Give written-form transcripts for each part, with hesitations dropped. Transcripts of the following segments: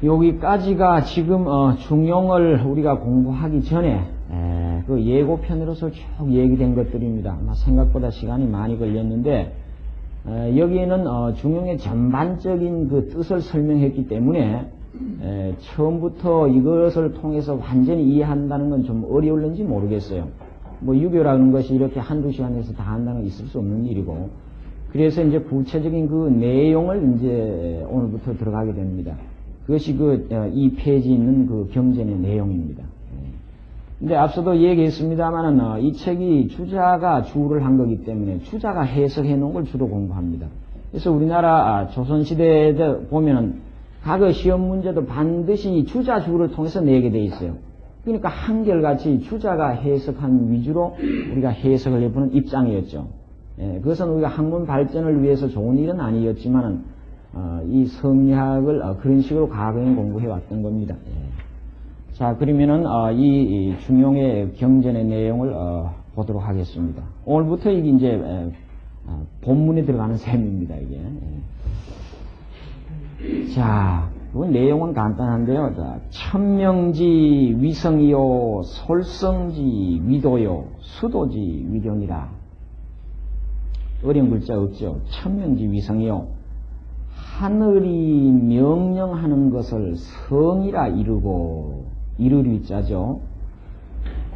여기까지가 지금 중용을 우리가 공부하기 전에 그 예고편으로서 쭉 얘기된 것들입니다. 아마 생각보다 시간이 많이 걸렸는데 여기에는 중용의 전반적인 그 뜻을 설명했기 때문에 처음부터 이것을 통해서 완전히 이해한다는 건 좀 어려울는지 모르겠어요. 뭐 유교라는 것이 이렇게 한두 시간에서 다 한다는 건 있을 수 없는 일이고, 그래서 이제 구체적인 그 내용을 이제 오늘부터 들어가게 됩니다. 그것이 이 페이지에 있는 그 경전의 내용입니다. 근데 앞서도 얘기했습니다만은 이 책이 주자가 주를 한 거기 때문에 주자가 해석해 놓은 걸 주로 공부합니다. 그래서 우리나라 조선시대에 보면은 과거 시험 문제도 반드시 주자 주를 통해서 내게 돼 있어요. 그러니까 한결같이 주자가 해석한 위주로 우리가 해석을 해보는 입장이었죠. 그것은 우리가 학문 발전을 위해서 좋은 일은 아니었지만은 이 성리학을 그런 식으로 과거에 공부해 왔던 겁니다. 자, 그러면은 이 중용의 경전의 내용을 보도록 하겠습니다. 오늘부터 이게 이제 본문에 들어가는 셈입니다. 이게. 자, 그 내용은 간단한데요. 자, 천명지 위성이요, 솔성지 위도요, 수도지 위경이라. 어려운 글자 없죠. 천명지 위성이요. 하늘이 명령하는 것을 성이라 이르고, 이를 위자죠.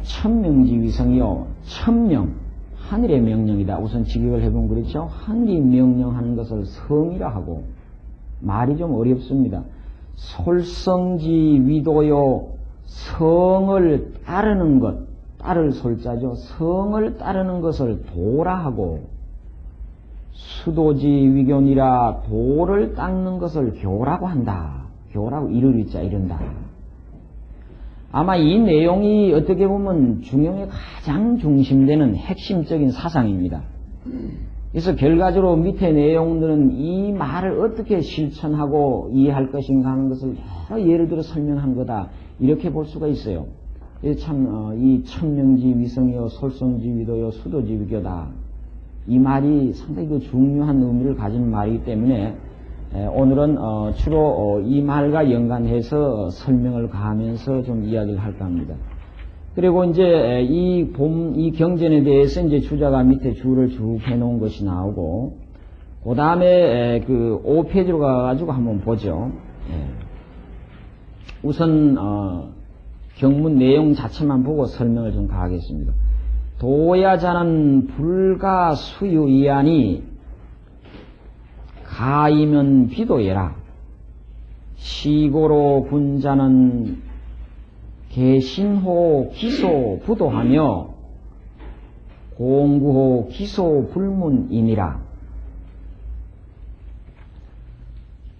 천명지 위성이요. 천명, 하늘의 명령이다. 우선 직역을 해보면 그렇죠. 하늘이 명령하는 것을 성이라 하고, 말이 좀 어렵습니다. 솔성지 위도요. 성을 따르는 것, 따를 솔자죠. 성을 따르는 것을 도라 하고, 수도지 위견이라 도를 닦는 것을 교라고 한다. 교라고 이를 위자 이른다. 아마 이 내용이 어떻게 보면 중용의 가장 중심되는 핵심적인 사상입니다. 그래서 결과적으로 밑에 내용들은 이 말을 어떻게 실천하고 이해할 것인가 하는 것을 여러 예를 들어 설명한 거다. 이렇게 볼 수가 있어요. 참, 이 천명지 위성이요, 솔성지 위도요, 수도지 위교다. 이 말이 상당히 그 중요한 의미를 가진 말이기 때문에 오늘은 주로 이 말과 연관해서 설명을 가하면서 좀 이야기를 할까 합니다. 그리고 이제 이 경전에 대해서 이제 주자가 밑에 주를 쭉 해놓은 것이 나오고, 그 다음에 그 5페이지로 가가지고 한번 보죠. 우선 경문 내용 자체만 보고 설명을 좀 가하겠습니다. 도야자는 불가 수유이하니 가이면 비도예라. 시고로 군자는 개신호 기소 부도하며 공구호 기소 불문이니라.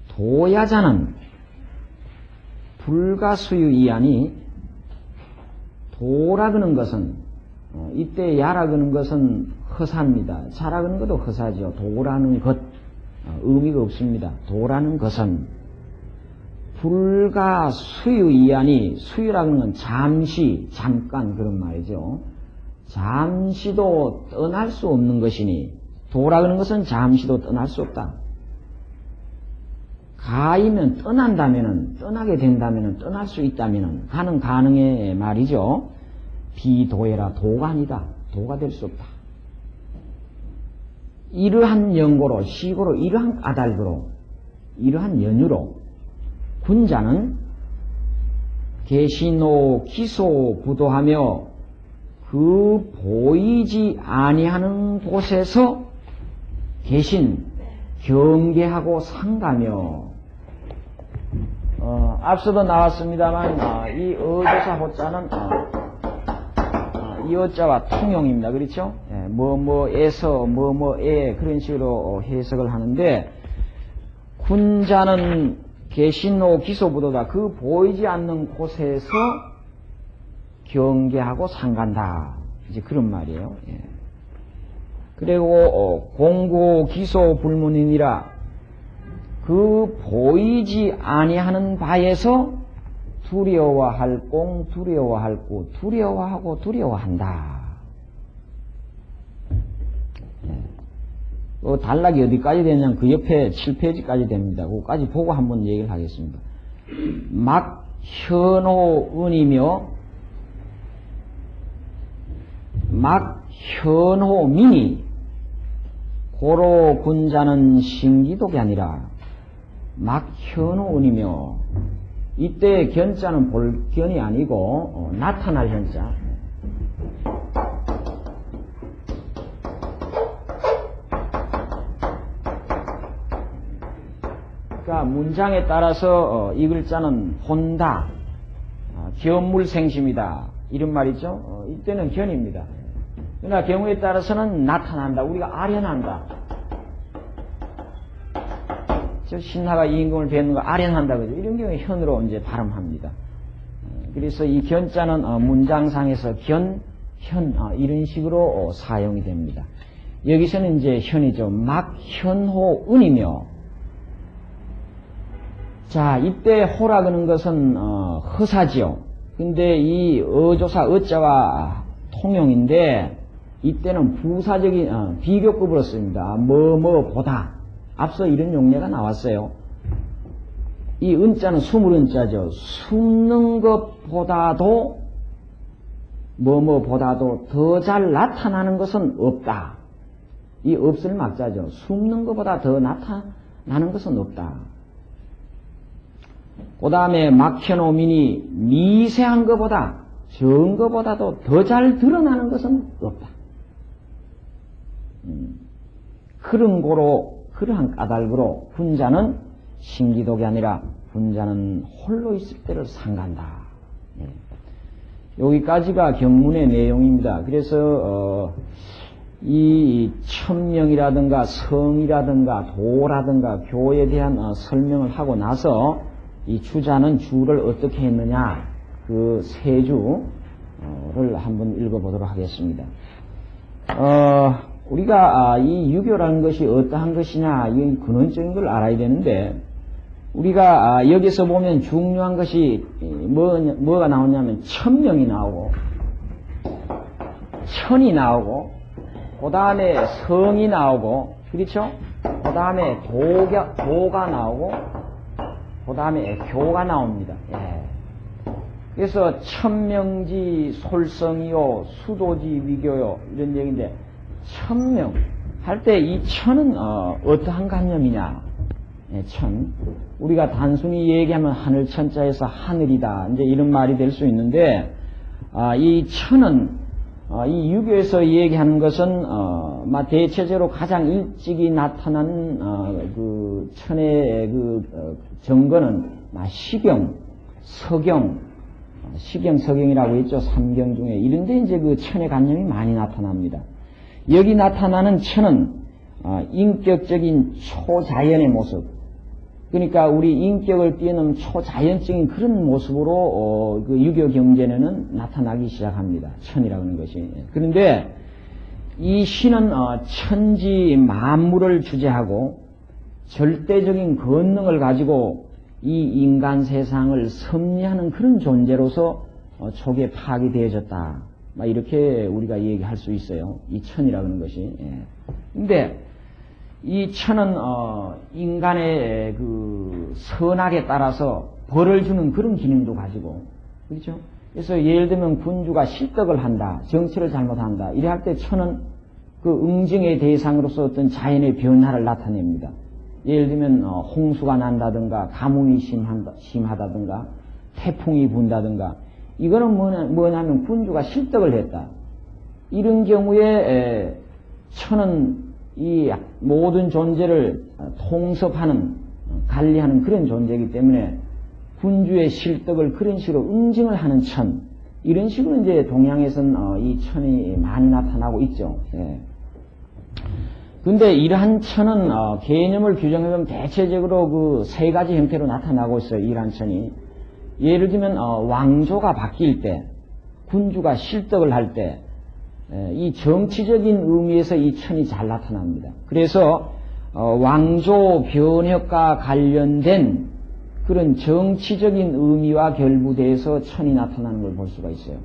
도야자는 불가수유이하니, 도라 그는 것은 이때 야라 그는 것은 허사입니다. 자라 그는 것도 허사죠. 도라는 것 의미가 없습니다. 도라는 것은 불가수유이하니, 수유라는 건 잠시, 잠깐 그런 말이죠. 잠시도 떠날 수 없는 것이니, 도라 그는 것은 잠시도 떠날 수 없다. 가이면 떠난다면은, 떠나게 된다면은, 떠날 수 있다면은, 가는 가능의 말이죠. 비도해라. 도가 아니다. 도가 될 수 없다. 이러한 연고로, 시고로, 이러한 까닭으로, 이러한 연유로 군자는 개신호 기소 부도하며 그 보이지 아니하는 곳에서 개신 경계하고 상가며, 앞서도 나왔습니다만 이 어조사 호자는 이 어자와 통용입니다. 그렇죠? 뭐뭐에서 뭐뭐에 그런 식으로 해석을 하는데, 군자는 개신호 기소부도다. 그 보이지 않는 곳에서 경계하고 상간다. 이제 그런 말이에요. 그리고 공고 기소 불문이니라. 그 보이지 아니하는 바에서 두려워할 공, 두려워할 구, 두려워하고 두려워한다. 단락이 어디까지 되냐면 그 옆에 7페이지까지 됩니다. 그거까지 보고 한번 얘기를 하겠습니다. 막현호은이며 막현호민이 고로 군자는 신기독이 아니라 막현호은이며, 이때 견자는 볼견이 아니고 나타날 현자. 그러니까 문장에 따라서 이 글자는 본다, 견물생심이다 이런 말이죠. 이때는 견입니다. 그러나 경우에 따라서는 나타난다, 우리가 아련한다. 저 신하가 이 임금을 뵙는 거 아련한다 그죠. 이런 경우에 현으로 이제 발음합니다. 그래서 이 견자는 문장상에서 견, 현 이런 식으로 사용이 됩니다. 여기서는 이제 현이죠. 막현호은이며, 자, 이때 호라 그는 것은 허사지요. 근데 이 어조사 어자와 통용인데 이때는 부사적인 비교급으로 씁니다. 보다. 앞서 이런 용례가 나왔어요. 이 은자는 숨을 은자죠. 숨는 것보다도 보다도 더 잘 나타나는 것은 없다. 이 없을 막자죠. 숨는 것보다 더 나타나는 것은 없다. 그 다음에 막현호민이 미세한 것보다 적은 것보다도 더 잘 드러나는 것은 없다. 그러한 까닭으로 군자는 신기독이 아니라 군자는 홀로 있을 때를 상간다. 여기까지가 경문의 내용입니다. 그래서 이 천명이라든가 성이라든가 도라든가 교에 대한 설명을 하고 나서 이 주자는 주를 어떻게 했느냐, 그 세 주를 한번 읽어보도록 하겠습니다. 우리가 이 유교라는 것이 어떠한 것이냐, 이 근원적인 걸 알아야 되는데, 우리가 여기서 보면 중요한 것이 뭐가 나오냐면 천명이 나오고 천이 나오고 그 다음에 성이 나오고, 그렇죠? 그 다음에 도가 나오고 그 다음에 교가 나옵니다. 예. 그래서 천명지 솔성이요 수도지 위교요 이런 얘기인데, 천명 할 때 이 천은 어떠한 관념이냐? 예, 천. 우리가 단순히 얘기하면 하늘 천자에서 하늘이다 이제 이런 말이 될 수 있는데, 이 천은 이 유교에서 얘기하는 것은 대체적으로 가장 일찍이 나타난 그 천의 그 정거는 시경, 서경, 시경, 서경이라고 있죠. 삼경 중에 이런데 이제 그 천의 관념이 많이 나타납니다. 여기 나타나는 천은 인격적인 초자연의 모습, 그러니까 우리 인격을 뛰어넘은 초자연적인 그런 모습으로 그 유교 경전에는 나타나기 시작합니다. 천이라는 것이. 그런데 이 신은 천지 만물을 주재하고 절대적인 권능을 가지고 이 인간 세상을 섭리하는 그런 존재로서 초기에 파악되어졌다. 이렇게 우리가 얘기할 수 있어요. 이 천이라는 것이. 근데 이 천은 인간의 그 선악에 따라서 벌을 주는 그런 기능도 가지고, 그렇죠? 그래서 예를 들면 군주가 실덕을 한다, 정치를 잘못한다, 이래 할 때 천은 그 응징의 대상으로서 어떤 자연의 변화를 나타냅니다. 예를 들면 홍수가 난다든가 가뭄이 심하다든가 태풍이 분다든가, 이거는 뭐냐면 군주가 실덕을 했다. 이런 경우에 천은 이 모든 존재를 통섭하는, 관리하는 그런 존재이기 때문에 군주의 실덕을 그런 식으로 응징을 하는 천, 이런 식으로 이제 동양에서는 이 천이 많이 나타나고 있죠. 근데 이러한 천은 개념을 규정해보면 대체적으로 그 세 가지 형태로 나타나고 있어요. 이러한 천이. 예를 들면 왕조가 바뀔 때, 군주가 실덕을 할 때, 이 정치적인 의미에서 이 천이 잘 나타납니다. 그래서 왕조 변혁과 관련된 그런 정치적인 의미와 결부돼서 천이 나타나는 걸 볼 수가 있어요.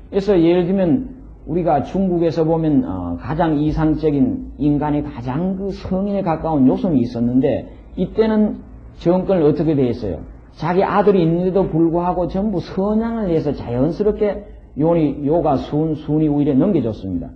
그래서 예를 들면 우리가 중국에서 보면 가장 이상적인 인간의 가장 그 성인에 가까운 요성이 있었는데, 이때는 정권을 어떻게 돼 있어요? 자기 아들이 있는데도 불구하고 전부 선양을 해서 자연스럽게 요가 순이 오히려 넘겨줬습니다.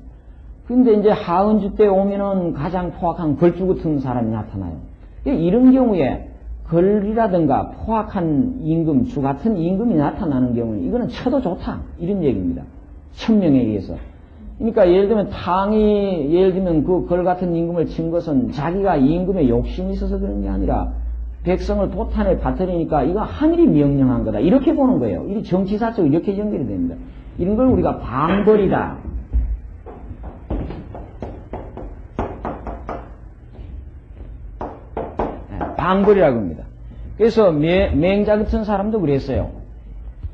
근데 이제 하은주 때 오면은 가장 포악한 걸주 같은 사람이 나타나요. 이런 경우에 걸이라든가 포악한 임금, 주 같은 임금이 나타나는 경우는 이거는 쳐도 좋다. 이런 얘기입니다. 천명에 의해서. 그러니까 예를 들면 탕이 예를 들면 그 걸 같은 임금을 친 것은 자기가 임금에 욕심이 있어서 그런 게 아니라 백성을 도탄에 빠뜨리니까 이거 하늘이 명령한 거다. 이렇게 보는 거예요. 이 정치사적으로 이렇게 연결이 됩니다. 이런 걸 우리가 방벌이다. 방벌이라고 합니다. 그래서 맹자 같은 사람도 그랬어요.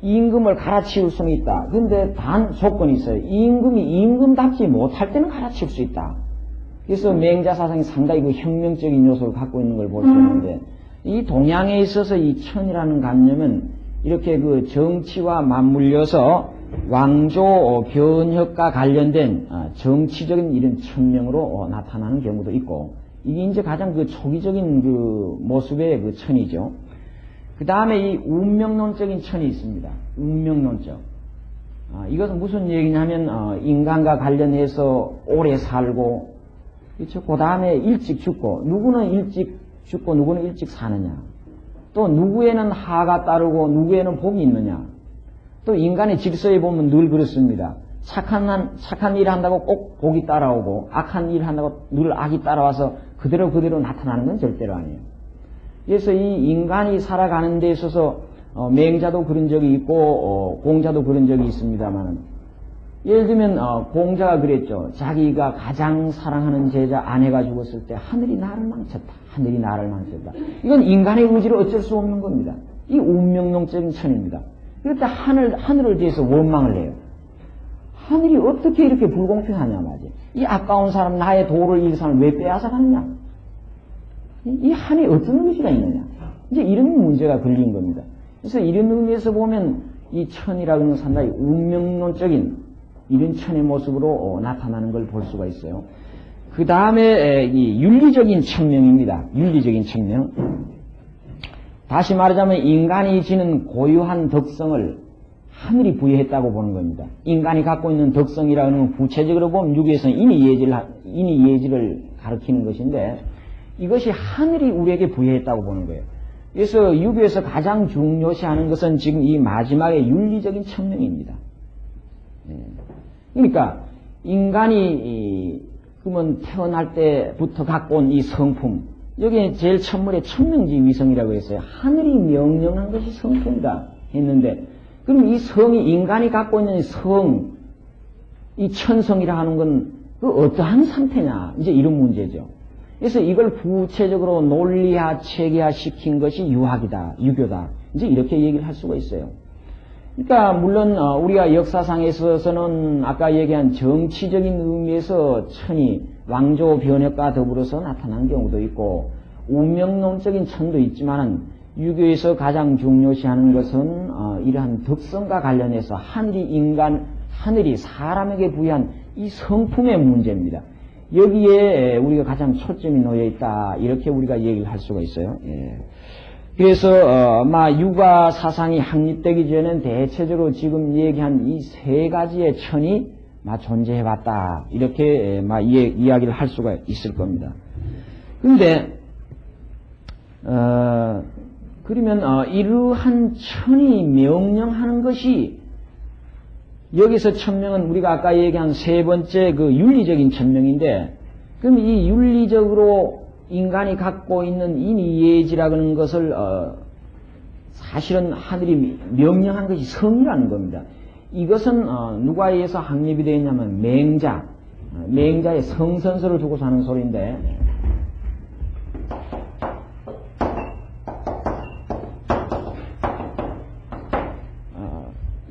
임금을 갈아치울 수는 있다. 근데 단 조건이 있어요. 임금이 임금답지 못할 때는 갈아치울 수 있다. 그래서 맹자 사상이 상당히 그 혁명적인 요소를 갖고 있는 걸 볼 수 있는데, 이 동양에 있어서 이 천이라는 관념은 이렇게 그 정치와 맞물려서 왕조 변혁과 관련된 정치적인 이런 천명으로 나타나는 경우도 있고, 이게 이제 가장 그 초기적인 그 모습의 그 천이죠. 그 다음에 이 운명론적인 천이 있습니다. 운명론적. 이것은 무슨 얘기냐면, 인간과 관련해서 오래 살고, 그렇죠. 그 다음에 일찍 죽고, 누구는 일찍 죽고 누구는 일찍 사느냐. 또 누구에는 하가 따르고 누구에는 복이 있느냐. 또 인간의 질서에 보면 늘 그렇습니다. 착한 일 한다고 꼭 복이 따라오고 악한 일 한다고 늘 악이 따라와서 그대로 나타나는 건 절대로 아니에요. 그래서 이 인간이 살아가는 데 있어서 맹자도 그런 적이 있고 공자도 그런 적이 있습니다만, 예를 들면 공자가 그랬죠. 자기가 가장 사랑하는 제자 아내가 죽었을 때 하늘이 나를 망쳤다. 하늘이 나를 망쳤다. 이건 인간의 의지로 어쩔 수 없는 겁니다. 이 운명론적인 천입니다. 그럴 때 하늘을 대해서 원망을 해요. 하늘이 어떻게 이렇게 불공평하냐 말이지. 이 아까운 사람, 나의 도를 잃은 사람을 왜 빼앗아가느냐. 이 하늘에 어떤 의지가 있느냐. 이제 이런 문제가 걸린 겁니다. 그래서 이런 의미에서 보면 이 천이라고 하는 상당히 운명론적인 이런 천의 모습으로 나타나는 걸 볼 수가 있어요. 그 다음에 이 윤리적인 천명입니다. 윤리적인 천명. 다시 말하자면 인간이 지닌 고유한 덕성을 하늘이 부여했다고 보는 겁니다. 인간이 갖고 있는 덕성이라는 건 구체적으로 보면 유교에서는 인의 예지를 가리키는 것인데, 이것이 하늘이 우리에게 부여했다고 보는 거예요. 그래서 유교에서 가장 중요시하는 것은 지금 이 마지막에 윤리적인 천명입니다. 그러니까 인간이 그러면 태어날 때부터 갖고 온 이 성품, 여기에 제일 첫물에 천명지 위성이라고 했어요. 하늘이 명령한 것이 성품이다 했는데, 그럼 이 성이 인간이 갖고 있는 성, 이 천성이라 하는 건 그 어떠한 상태냐, 이제 이런 문제죠. 그래서 이걸 구체적으로 논리화, 체계화 시킨 것이 유학이다, 유교다, 이제 이렇게 얘기를 할 수가 있어요. 그러니까 물론 우리가 역사상에 있어서는 아까 얘기한 정치적인 의미에서 천이 왕조 변혁과 더불어서 나타난 경우도 있고, 운명론적인 천도 있지만은 유교에서 가장 중요시하는 것은 이러한 덕성과 관련해서 하늘이 사람에게 부여한 이 성품의 문제입니다. 여기에 우리가 가장 초점이 놓여 있다, 이렇게 우리가 얘기를 할 수가 있어요. 예. 그래서 유가 사상이 확립되기 전에는 대체적으로 지금 얘기한 이 세 가지의 천이 존재해왔다, 이렇게 이야기를 할 수가 있을 겁니다. 그런데 그러면 이러한 천이 명령하는 것이, 여기서 천명은 우리가 아까 얘기한 세 번째 그 윤리적인 천명인데, 그럼 이 윤리적으로 인간이 갖고 있는 인의예지라고 하는 것을 사실은 하늘이 명령한 것이 성이라는 겁니다. 이것은 누가 의해서 확립이 되어 있냐면 맹자의 성선설을 두고서 하는 소리인데,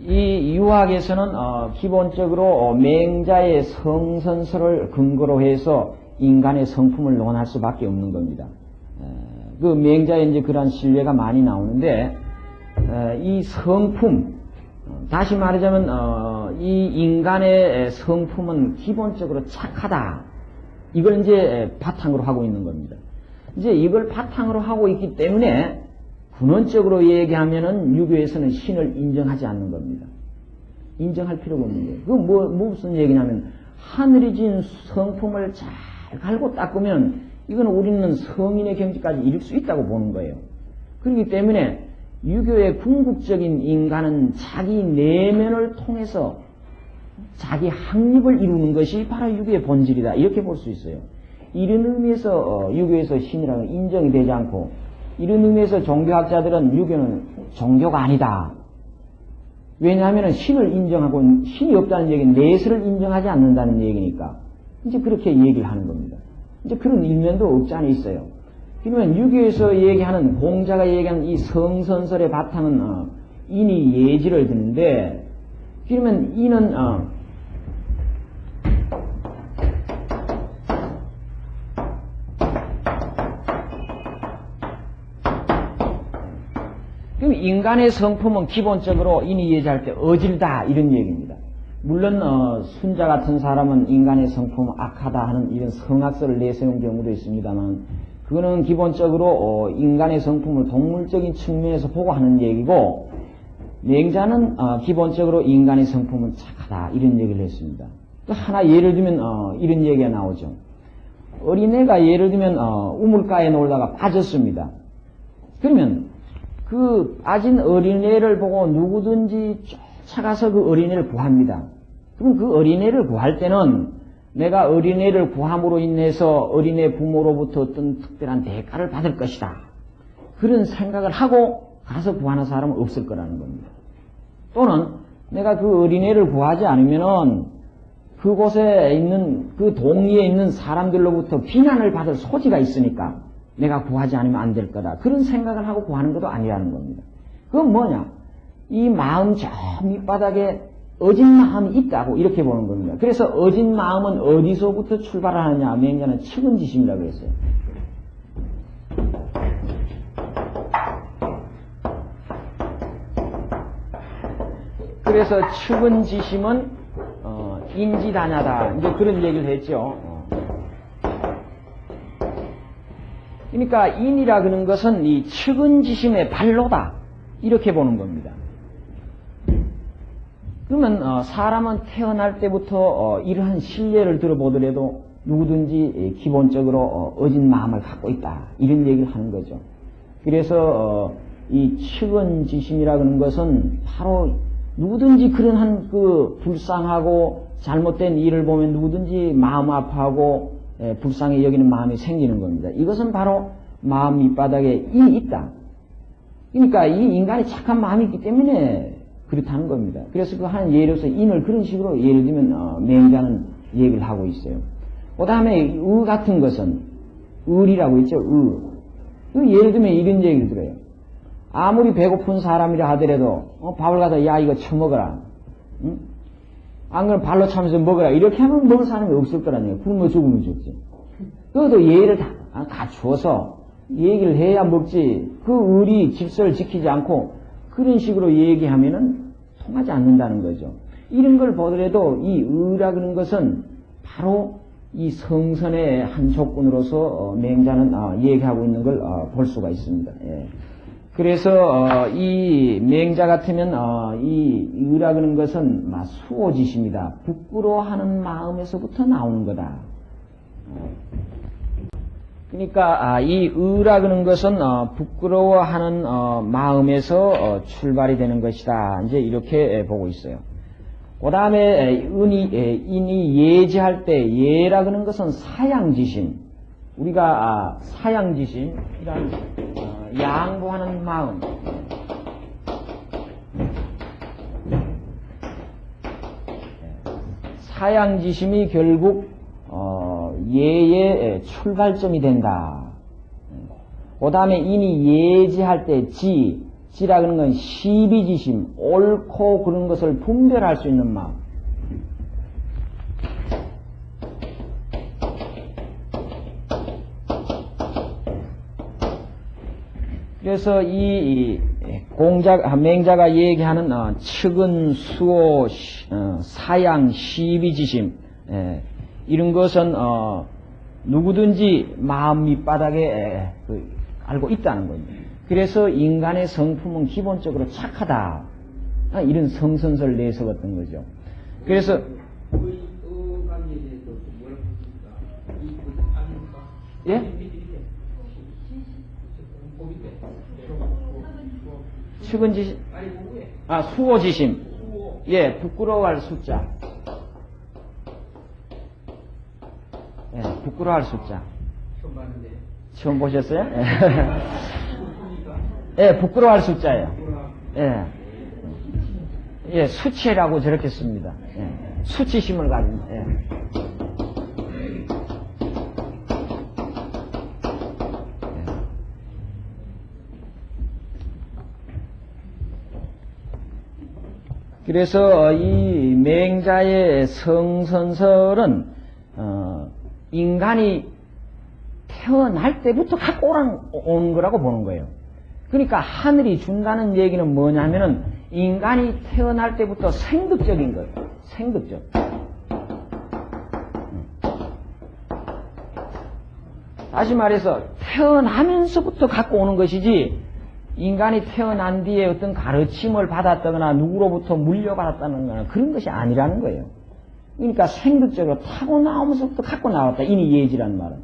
이 유학에서는 기본적으로 맹자의 성선설을 근거로 해서 인간의 성품을 논할 수밖에 없는 겁니다. 그 맹자의 이제 그러한 신뢰가 많이 나오는데, 이 성품, 다시 말하자면 이 인간의 성품은 기본적으로 착하다, 이걸 이제 바탕으로 하고 있는 겁니다. 이제 이걸 바탕으로 하고 있기 때문에 근원적으로 얘기하면은 유교에서는 신을 인정하지 않는 겁니다. 인정할 필요가 없는 거예요. 그건 무슨 얘기냐면 하늘이 진 성품을 잘 갈고 닦으면 이건 우리는 성인의 경지까지 이룰 수 있다고 보는 거예요. 그렇기 때문에 유교의 궁극적인 인간은 자기 내면을 통해서 자기 확립을 이루는 것이 바로 유교의 본질이다. 이렇게 볼 수 있어요. 이런 의미에서 유교에서 신이라고 인정이 되지 않고 이런 의미에서 종교학자들은 유교는 종교가 아니다. 왜냐하면 신을 인정하고 신이 없다는 얘기는 내세를 인정하지 않는다는 얘기니까 이제 그렇게 얘기를 하는 겁니다. 이제 그런 일면도 없지 않아 있어요. 그러면 유교에서 얘기하는 공자가 얘기하는 이 성선설의 바탕은 인이 예지를 드는데 그러면 인은 그럼 인간의 성품은 기본적으로 인이 예지할 때 어질다 이런 얘기입니다. 물론 순자 같은 사람은 인간의 성품은 악하다 하는 이런 성악설을 내세운 경우도 있습니다만 그거는 기본적으로 인간의 성품을 동물적인 측면에서 보고 하는 얘기고 맹자는 기본적으로 인간의 성품은 착하다 이런 얘기를 했습니다. 또 하나 예를 들면 이런 얘기가 나오죠. 어린애가 예를 들면 우물가에 놀다가 빠졌습니다. 그러면 그 빠진 어린애를 보고 누구든지 쫓아가서 그 어린애를 구합니다. 그럼 그 어린애를 구할 때는 내가 어린애를 구함으로 인해서 어린애 부모로부터 어떤 특별한 대가를 받을 것이다. 그런 생각을 하고 가서 구하는 사람은 없을 거라는 겁니다. 또는 내가 그 어린애를 구하지 않으면은 그곳에 있는 그 동리에 있는 사람들로부터 비난을 받을 소지가 있으니까 내가 구하지 않으면 안 될 거다. 그런 생각을 하고 구하는 것도 아니라는 겁니다. 그건 뭐냐? 이 마음 저 밑바닥에 어진 마음이 있다고 이렇게 보는 겁니다. 그래서 어진 마음은 어디서부터 출발하느냐? 맹자는 측은지심이라고 했어요. 그래서 측은지심은 인지다냐다. 이제 그런 얘기를 했죠. 그러니까 인이라 그런 것은 이 측은지심의 발로다. 이렇게 보는 겁니다. 그러면 사람은 태어날 때부터 이러한 신뢰를 들어보더라도 누구든지 기본적으로 어진 마음을 갖고 있다. 이런 얘기를 하는 거죠. 그래서 이 측은지심이라 그런 것은 바로 누구든지 그런 한 그 불쌍하고 잘못된 일을 보면 누구든지 마음 아파하고 불쌍히 여기는 마음이 생기는 겁니다. 이것은 바로 마음 밑바닥에 인이 있다. 그러니까 이 인간이 착한 마음이 있기 때문에 그렇다는 겁니다. 그래서 그 한 예로서 인을 그런 식으로 예를 들면 맹자는 얘기를 하고 있어요. 그 다음에 의 같은 것은 을이라고 있죠. 의. 예를 들면 이런 얘기를 들어요. 아무리 배고픈 사람이라 하더라도 밥을 갖다 야 이거 처먹어라. 응? 안 그러면 발로 차면서 먹어라. 이렇게 하면 먹을 사람이 없을 거라는 얘기예요. 굶어 죽으면 죽지. 그것도 예의를 다 주어서 얘기를 해야 먹지. 그 의리 질서를 지키지 않고 그런 식으로 얘기하면은 통하지 않는다는 거죠. 이런 걸 보더라도 이 의라 그런 것은 바로 이 성선의 한 조건으로서 맹자는 얘기하고 있는 걸 볼 수가 있습니다. 예. 그래서 이 맹자 같으면 이 의라 그런 것은 수호지심이다. 부끄러워하는 마음에서부터 나오는 거다. 그러니까 이 의라 그런 것은 부끄러워하는 마음에서 출발이 되는 것이다. 이제 이렇게 보고 있어요. 그 다음에 인이 예지할 때 예라 그런 것은 사양지심. 우리가 사양지심이란 양보하는 마음. 사양지심이 결국 예의 출발점이 된다. 그 다음에 인이 예지할 때 지라 그런 건 시비지심, 옳고 그런 것을 분별할 수 있는 마음. 그래서 이 맹자가 얘기하는 측은, 수호, 사양, 시비지심 이런 것은 누구든지 마음 밑바닥에 알고 있다는 겁니다. 그래서 인간의 성품은 기본적으로 착하다. 이런 성선설을 내세웠던 거죠. 그래서 예? 측은지심, 수호지심. 예, 부끄러워할 숫자. 예, 부끄러워할 숫자. 처음 봤는데. 처음 보셨어요? 예, 부끄러워할 숫자예요. 예. 예, 수치라고 저렇게 씁니다. 예. 수치심을 가진, 예. 그래서 이 맹자의 성선설은 인간이 태어날 때부터 갖고 온 거라고 보는 거예요. 그러니까 하늘이 준다는 얘기는 뭐냐면은 인간이 태어날 때부터 생득적인 거예요. 생득적. 다시 말해서 태어나면서부터 갖고 오는 것이지 인간이 태어난 뒤에 어떤 가르침을 받았다거나 누구로부터 물려받았다는 거나 그런 것이 아니라는 거예요. 그러니까 생득적으로 타고 나오면서부터 갖고 나왔다. 이니 예지란 말은.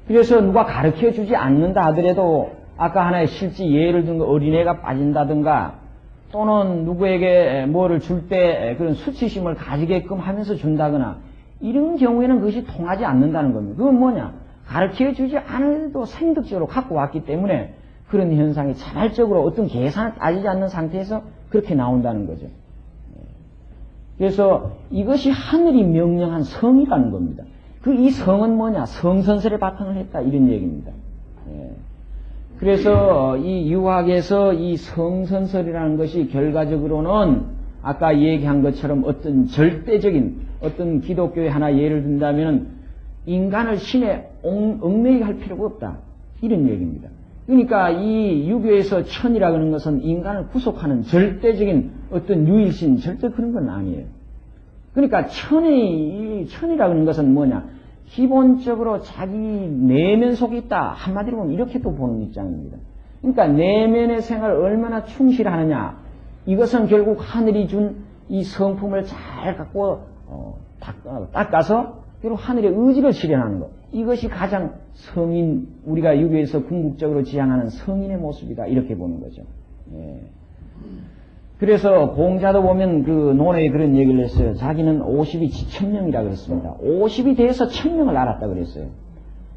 그래서 누가 가르쳐 주지 않는다 하더라도 아까 하나의 실제 예를 든 거 어린애가 빠진다든가 또는 누구에게 뭐를 줄 때 그런 수치심을 가지게끔 하면서 준다거나 이런 경우에는 그것이 통하지 않는다는 겁니다. 그건 뭐냐? 가르쳐 주지 않아도 생득적으로 갖고 왔기 때문에 그런 현상이 자발적으로 어떤 계산을 따지지 않는 상태에서 그렇게 나온다는 거죠. 그래서 이것이 하늘이 명령한 성이라는 겁니다. 이 성은 뭐냐? 성선설에 바탕을 했다. 이런 얘기입니다. 그래서 이 유학에서 이 성선설이라는 것이 결과적으로는 아까 얘기한 것처럼 어떤 절대적인 어떤 기독교의 하나 예를 든다면 인간을 신에 얽매이게 할 필요가 없다. 이런 얘기입니다. 그러니까 이 유교에서 천이라고 하는 것은 인간을 구속하는 절대적인 어떤 유일신 절대 그런 건 아니에요. 그러니까 천이라고 하는 것은 뭐냐? 기본적으로 자기 내면 속에 있다. 한마디로 보면 이렇게 또 보는 입장입니다. 그러니까 내면의 생활을 얼마나 충실하느냐. 이것은 결국 하늘이 준 이 성품을 잘 갖고 닦아서 결국 하늘의 의지를 실현하는 것. 이것이 가장 성인, 우리가 유교에서 궁극적으로 지향하는 성인의 모습이다. 이렇게 보는 거죠. 예. 그래서 공자도 보면 그 논어에 그런 얘기를 했어요. 자기는 50이 지천명이라 그랬습니다. 50이 돼서 천명을 알았다 그랬어요.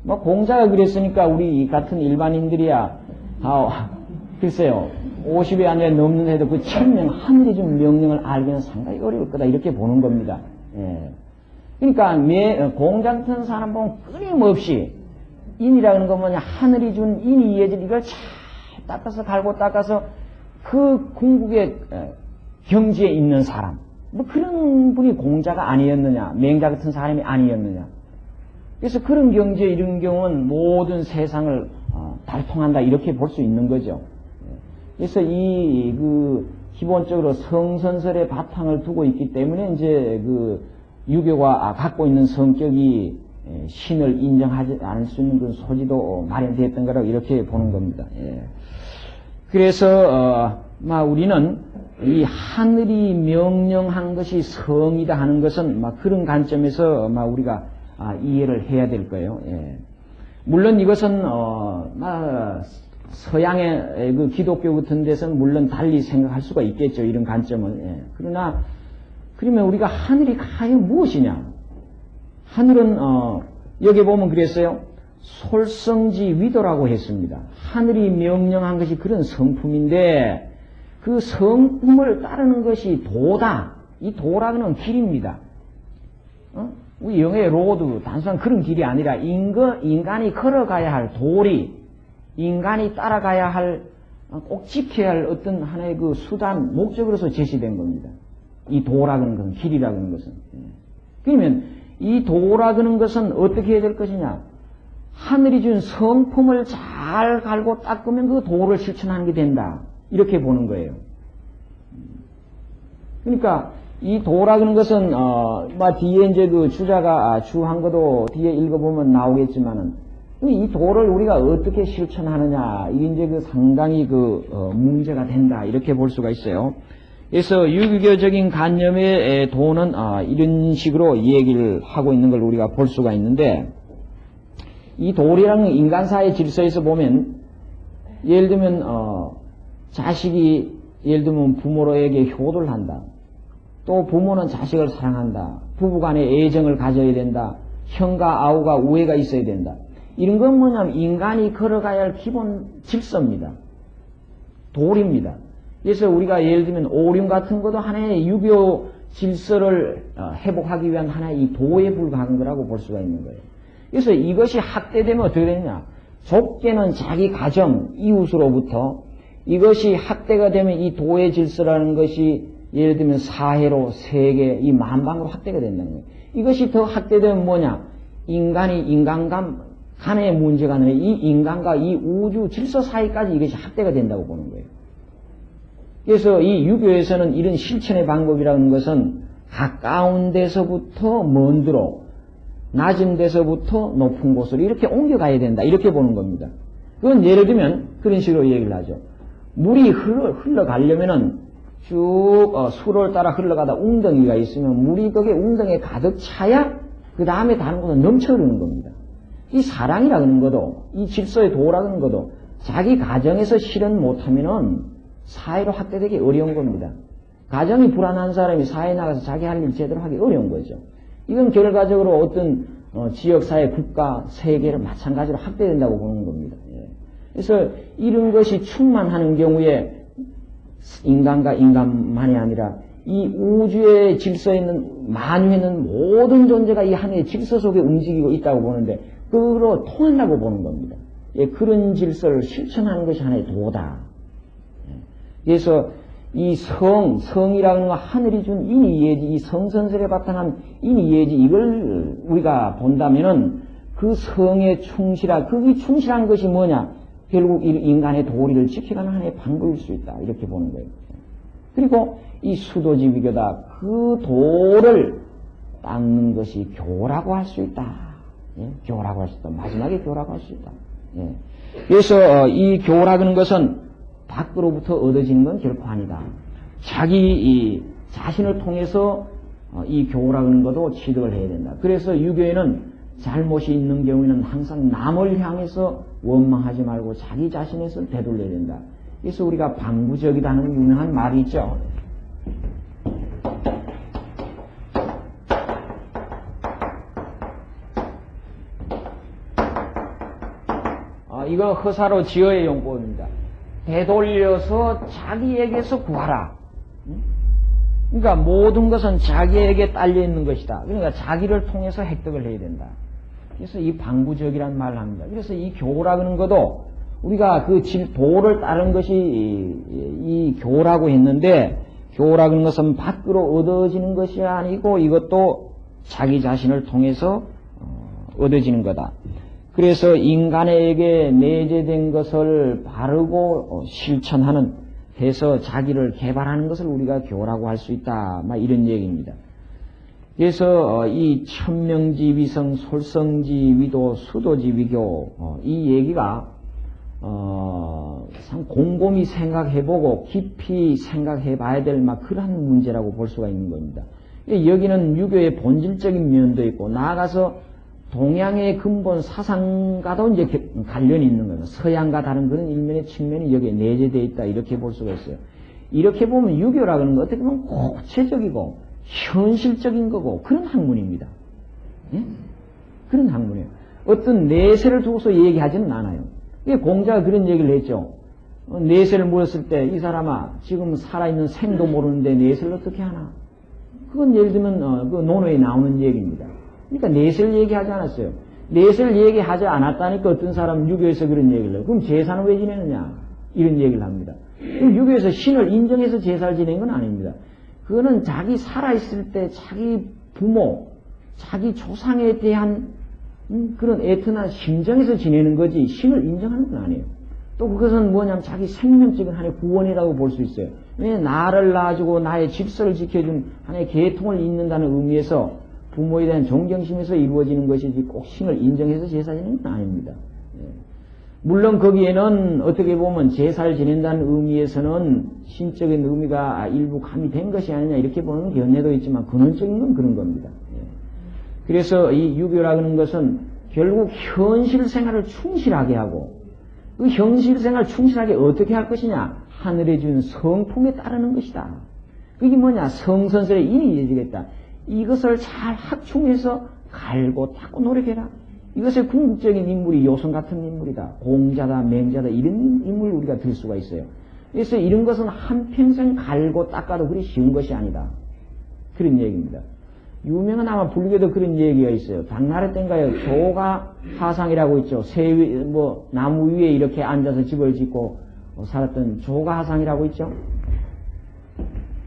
뭐 공자가 그랬으니까 우리 같은 일반인들이야 글쎄요 50이 아니라 넘는 해도 그 천명 하늘이 준 명령을 알기는 상당히 어려울 거다 이렇게 보는 겁니다. 예. 그러니까 공자 같은 사람 보면 끊임없이 인이라는 건 뭐냐? 하늘이 준 인이 이해질 이걸 잘 닦아서 갈고 닦아서 그 궁극의 경지에 있는 사람, 뭐 그런 분이 공자가 아니었느냐, 맹자 같은 사람이 아니었느냐. 그래서 그런 경지에 이런 경우는 모든 세상을 달통한다 이렇게 볼 수 있는 거죠. 그래서 기본적으로 성선설의 바탕을 두고 있기 때문에 이제 유교가 갖고 있는 성격이 신을 인정하지 않을 수 있는 그런 소지도 마련되었던 거라고 이렇게 보는 겁니다. 예. 그래서 우리는 이 하늘이 명령한 것이 성이다 하는 것은 그런 관점에서 우리가 이해를 해야 될 거예요. 예. 물론 이것은 서양의 그 기독교 같은 데서는 물론 달리 생각할 수가 있겠죠. 이런 관점을. 예. 그러나 그러면 우리가 하늘이 과연 무엇이냐? 하늘은 여기 보면 그랬어요. 솔성지 위도라고 했습니다. 하늘이 명령한 것이 그런 성품인데 그 성품을 따르는 것이 도다. 이 도라는 길입니다. 우리 영어의 로드 단순한 그런 길이 아니라 인간이 걸어가야 할 도리, 인간이 따라가야 할 꼭 지켜야 할 어떤 하나의 그 수단, 목적으로서 제시된 겁니다. 이 도라는 것은, 길이라는 것은. 그러면 이 도라는 것은 어떻게 해야 될 것이냐? 하늘이 준 성품을 잘 갈고 닦으면 그 도를 실천하는 게 된다. 이렇게 보는 거예요. 그러니까 이 도라는 것은 뒤에 이제 그 주자가 주한 것도 뒤에 읽어보면 나오겠지만은 이 도를 우리가 어떻게 실천하느냐, 이게 이제 상당히 문제가 된다, 이렇게 볼 수가 있어요. 그래서 유교적인 관념의 도는 이런 식으로 얘기를 하고 있는 걸 우리가 볼 수가 있는데, 이 도리라는 인간사의 질서에서 보면, 예를 들면 자식이 예를 들면 부모에게 효도를 한다. 또 부모는 자식을 사랑한다. 부부간에 애정을 가져야 된다. 형과 아우가 우애가 있어야 된다. 이런 건 뭐냐면 인간이 걸어가야 할 기본 질서입니다. 도리입니다. 그래서 우리가 예를 들면 오륜 같은 것도 하나의 유교 질서를 회복하기 위한 하나의 이 도에 불과한 거라고 볼 수가 있는 거예요. 그래서 이것이 학대되면 어떻게 되느냐. 족계는 자기 가정, 이웃으로부터, 이것이 학대가 되면 이 도의 질서라는 것이 예를 들면 사회로, 세계, 이 만방으로 학대가 된다는 거예요. 이것이 더 학대되면 뭐냐? 인간이 인간 간의 문제가 아니라 이 인간과 이 우주 질서 사이까지 이것이 학대가 된다고 보는 거예요. 그래서 이 유교에서는 이런 실천의 방법이라는 것은 가까운 데서부터 먼 데로, 낮은 데서부터 높은 곳으로 이렇게 옮겨가야 된다, 이렇게 보는 겁니다. 그건 예를 들면 그런 식으로 얘기를 하죠. 물이 흘러가려면은 쭉 수로를 따라 흘러가다 웅덩이가 있으면 물이 거기에 웅덩이에 가득 차야 그 다음에 다른 곳은 넘쳐 흐르는 겁니다. 이 사랑이라는 것도, 이 질서의 도라는 것도 자기 가정에서 실현 못하면은 사회로 확대되기 어려운 겁니다. 가정이 불안한 사람이 사회에 나가서 자기 할 일 제대로 하기 어려운 거죠. 이건 결과적으로 어떤 지역사회, 국가, 세계를 마찬가지로 확대된다고 보는 겁니다. 예. 그래서 이런 것이 충만하는 경우에 인간과 인간만이 아니라 이 우주의 질서에 있는 만유에 있는 모든 존재가 이 하나의 질서 속에 움직이고 있다고 보는데 그거로 통한다고 보는 겁니다. 예, 그런 질서를 실천하는 것이 하나의 도다. 예. 그래서 이 성이라는 건 하늘이 준 인의예지, 이 성선설에 바탕한 인의예지, 이걸 우리가 본다면은 그 성에 그게 충실한 것이 뭐냐? 결국 인간의 도리를 지켜가는 하나의 방법일 수 있다. 이렇게 보는 거예요. 그리고 이 수도지위교다. 그 도를 닦는 것이 교라고 할 수 있다. 예? 교라고 할 수 있다. 마지막에 교라고 할 수 있다. 예. 그래서 이 교라는 것은 밖으로부터 얻어지는 건 결코 아니다. 자기 자신을 통해서 이 교라는 것도 취득을 해야 된다. 그래서 유교에는 잘못이 있는 경우에는 항상 남을 향해서 원망하지 말고 자기 자신에서 되돌려야 된다. 그래서 우리가 방부적이라는 유명한 말이 있죠. 이건 허사로 지어의 용법입니다. 되돌려서 자기에게서 구하라. 그러니까 모든 것은 자기에게 딸려 있는 것이다. 그러니까 자기를 통해서 획득을 해야 된다. 그래서 이 방부적이라는 말을 합니다. 그래서 이 교라는 것도 우리가 그 도를 따른 것이 이 교라고 했는데, 교라는 것은 밖으로 얻어지는 것이 아니고 이것도 자기 자신을 통해서 얻어지는 거다. 그래서 인간에게 내재된 것을 바르고 실천하는, 해서 자기를 개발하는 것을 우리가 교라고 할 수 있다. 막 이런 얘기입니다. 그래서 이 천명지 위성, 솔성지 위도, 수도지 위교, 이 얘기가 참 곰곰이 생각해보고 깊이 생각해봐야 될 막 그러한 문제라고 볼 수가 있는 겁니다. 여기는 유교의 본질적인 면도 있고, 나아가서 동양의 근본 사상과도 이제 관련이 있는 거예요. 서양과 다른 그런 일면의 측면이 여기에 내재되어 있다, 이렇게 볼 수가 있어요. 이렇게 보면 유교라는 건 어떻게 보면 구체적이고 현실적인 거고 그런 학문입니다. 예? 그런 학문이에요. 어떤 내세를 두고서 얘기하지는 않아요. 공자가 그런 얘기를 했죠. 내세를 물었을 때 이 사람아, 지금 살아있는 생도 모르는데 내세를 어떻게 하나? 그건 예를 들면 그 논어에 나오는 얘기입니다. 그러니까 내세를 얘기하지 않았어요. 내세를 얘기하지 않았다니까 어떤 사람 유교에서 그런 얘기를 해요. 그럼 제사는 왜 지내느냐? 이런 얘기를 합니다. 유교에서 신을 인정해서 제사를 지낸 건 아닙니다. 그거는 자기 살아있을 때 자기 부모, 자기 조상에 대한 그런 애틋한 심정에서 지내는 거지 신을 인정하는 건 아니에요. 또 그것은 뭐냐면 자기 생명적인 하나의 구원이라고 볼 수 있어요. 왜 나를 낳아주고 나의 질서를 지켜준 하나의 계통을 잇는다는 의미에서 부모에 대한 존경심에서 이루어지는 것이지 꼭 신을 인정해서 제사 지내는 건 아닙니다. 물론 거기에는 어떻게 보면 제사를 지낸다는 의미에서는 신적인 의미가 일부 가미된 것이 아니냐 이렇게 보는 견해도 있지만 근원적인 건 그런 겁니다. 그래서 이 유교라는 것은 결국 현실 생활을 충실하게 하고 그 현실 생활을 충실하게 어떻게 할 것이냐 하늘에 준 성품에 따르는 것이다. 그게 뭐냐 성선설의 인이 이어지겠다. 이것을 잘 확충해서 갈고 닦고 노력해라. 이것의 궁극적인 인물이 요성 같은 인물이다. 공자다, 맹자다 이런 인물을 우리가 들 수가 있어요. 그래서 이런 것은 한평생 갈고 닦아도 그리 쉬운 것이 아니다. 그런 얘기입니다. 유명한 아마 불교도 그런 얘기가 있어요. 당나라 때인가요? 조가 하상이라고 있죠. 나무 위에 이렇게 앉아서 집을 짓고 살았던 조가 하상이라고 있죠.